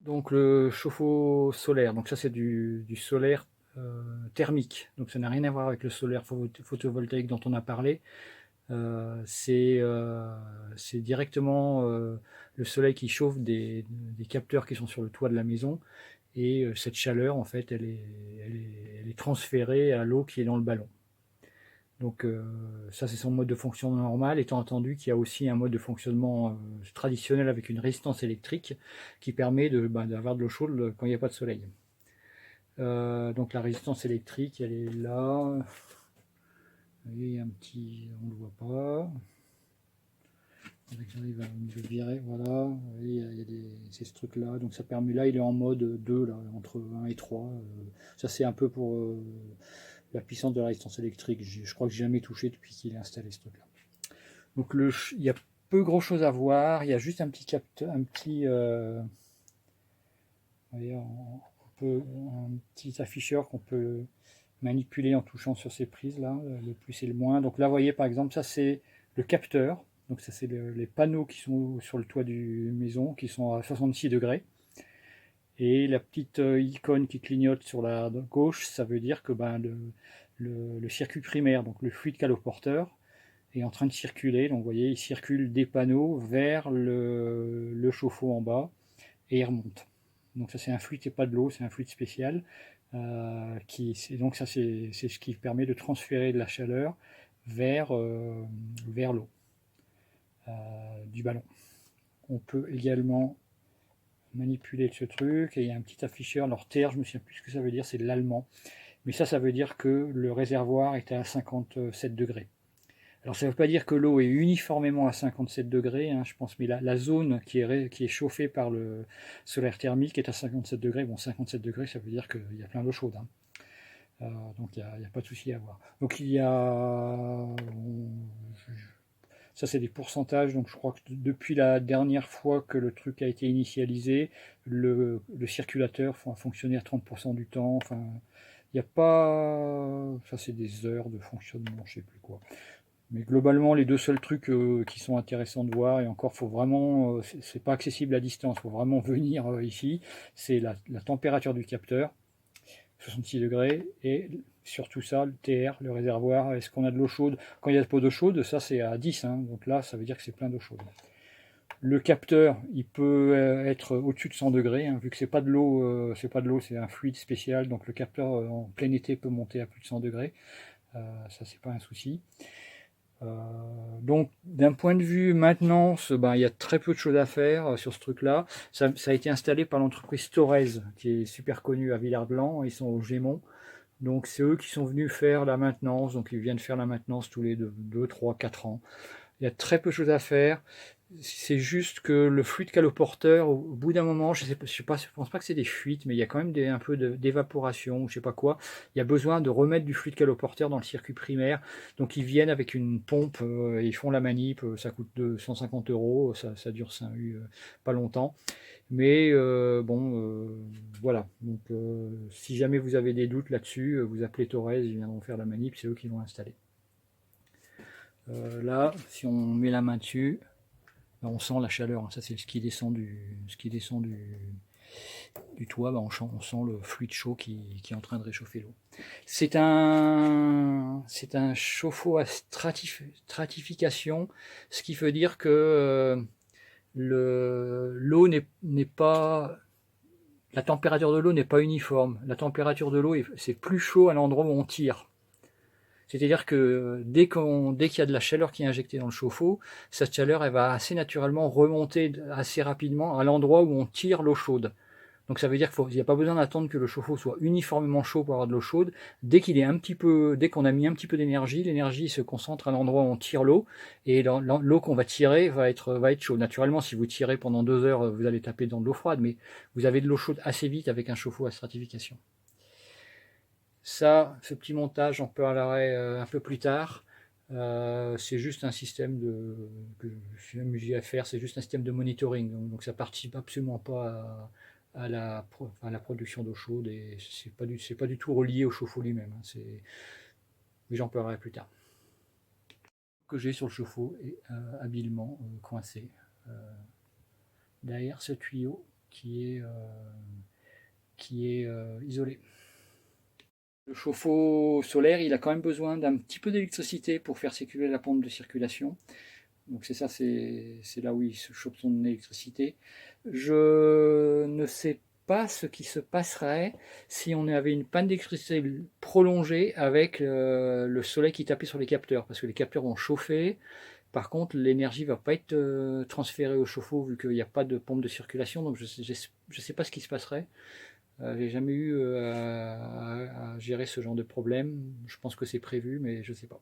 Donc le chauffe-eau solaire, donc ça c'est du solaire thermique, donc ça n'a rien à voir avec le solaire photovoltaïque dont on a parlé. C'est directement le soleil qui chauffe des capteurs qui sont sur le toit de la maison, et cette chaleur en fait elle est transférée à l'eau qui est dans le ballon. Donc ça c'est son mode de fonctionnement normal, étant entendu qu'il y a aussi un mode de fonctionnement traditionnel avec une résistance électrique qui permet d'avoir de l'eau chaude quand il n'y a pas de soleil. Donc la résistance électrique elle est là, et un petit, on ne le voit pas. J'arrive à le virer, voilà, il y a c'est ce truc là, donc ça permet, là il est en mode 2 là, entre 1 et 3. Ça c'est un peu pour la puissance de la résistance électrique, je crois que j'ai jamais touché depuis qu'il est installé ce truc là. Donc il y a peu grand chose à voir, il y a juste un petit capteur, voyez, un petit afficheur qu'on peut manipuler en touchant sur ces prises là, le plus et le moins. Donc là, vous voyez par exemple, ça c'est le capteur. Donc ça c'est les panneaux qui sont sur le toit du maison, qui sont à 66 degrés. Et la petite icône qui clignote sur la gauche, ça veut dire que le circuit primaire, donc le fluide caloporteur, est en train de circuler. Donc vous voyez, il circule des panneaux vers le chauffe-eau en bas et il remonte. Donc ça c'est un fluide, c'est pas de l'eau, c'est un fluide spécial. Donc ça c'est ce qui permet de transférer de la chaleur vers l'eau du ballon. On peut également manipuler ce truc, et il y a un petit afficheur, alors TR, je me souviens plus ce que ça veut dire, c'est de l'allemand. Mais ça veut dire que le réservoir est à 57 degrés. Alors ça ne veut pas dire que l'eau est uniformément à 57 degrés, hein, je pense, mais la zone qui est chauffée par le solaire thermique est à 57 degrés. Bon, 57 degrés, ça veut dire qu'il y a plein d'eau chaude, hein. Donc il n'y a pas de souci à avoir. Donc il y a... Ça c'est des pourcentages, donc je crois que depuis la dernière fois que le truc a été initialisé, le circulateur a fonctionné à 30% du temps. Enfin, il n'y a pas... Ça c'est des heures de fonctionnement, je sais plus quoi. Mais globalement, les deux seuls trucs qui sont intéressants de voir, et encore, faut vraiment, c'est pas accessible à distance, faut vraiment venir ici, c'est la température du capteur, 66 degrés, et surtout ça, le TR, le réservoir, est-ce qu'on a de l'eau chaude? Quand il y a pas d'eau chaude, ça c'est à 10, hein, donc là, ça veut dire que c'est plein d'eau chaude. Le capteur, il peut être au-dessus de 100 degrés, hein, vu que c'est pas de l'eau, c'est un fluide spécial, donc le capteur en plein été peut monter à plus de 100 degrés. Ça c'est pas un souci. Donc d'un point de vue maintenance, il y a très peu de choses à faire sur ce truc-là. Ça a été installé par l'entreprise Thorez, qui est super connue à Villard-de-Lans, ils sont au Gémont. Donc c'est eux qui sont venus faire la maintenance, donc ils viennent faire la maintenance tous les 2 3, 4 ans. Il y a très peu de choses à faire. C'est juste que le fluide caloporteur, au bout d'un moment, je pense pas que c'est des fuites, mais il y a quand même un peu d'évaporation, ou je sais pas quoi. Il y a besoin de remettre du fluide caloporteur dans le circuit primaire. Donc ils viennent avec une pompe, ils font la manip, ça coûte 150 euros, ça dure pas longtemps. Mais voilà. Donc si jamais vous avez des doutes là-dessus, vous appelez Thorez, ils viendront faire la manip, c'est eux qui vont installer. Là, si on met la main dessus, on sent la chaleur, hein. Ça c'est ce qui descend du toit, on sent le fluide chaud qui est en train de réchauffer l'eau. C'est un chauffe-eau à stratification, ce qui veut dire que l'eau n'est pas... La température de l'eau n'est pas uniforme. La température de l'eau, c'est plus chaud à l'endroit où on tire. C'est-à-dire que dès qu'il y a de la chaleur qui est injectée dans le chauffe-eau, cette chaleur elle va assez naturellement remonter assez rapidement à l'endroit où on tire l'eau chaude. Donc ça veut dire qu'il n'y a pas besoin d'attendre que le chauffe-eau soit uniformément chaud pour avoir de l'eau chaude. Dès qu'on a mis un petit peu d'énergie, l'énergie se concentre à l'endroit où on tire l'eau, et l'eau qu'on va tirer va être chaude. Naturellement, si vous tirez pendant 2 heures, vous allez taper dans de l'eau froide, mais vous avez de l'eau chaude assez vite avec un chauffe-eau à stratification. Ça, ce petit montage, on peut parler un peu plus tard. C'est juste un système que je suis amusé à faire, c'est juste un système de monitoring. Donc ça participe absolument pas à la production d'eau chaude, et c'est pas du tout relié au chauffe-eau lui-même, hein. Mais j'en parlerai plus tard. Que j'ai sur le chauffe-eau est habilement coincé derrière ce tuyau qui est isolé. Le chauffe-eau solaire, il a quand même besoin d'un petit peu d'électricité pour faire circuler la pompe de circulation. Donc c'est ça, c'est là où il se chope son électricité. Je ne sais pas ce qui se passerait si on avait une panne d'électricité prolongée avec le soleil qui tapait sur les capteurs, parce que les capteurs vont chauffer. Par contre, l'énergie ne va pas être transférée au chauffe-eau vu qu'il n'y a pas de pompe de circulation, donc je ne sais pas ce qui se passerait. J'ai jamais eu à gérer ce genre de problème. Je pense que c'est prévu, mais je ne sais pas.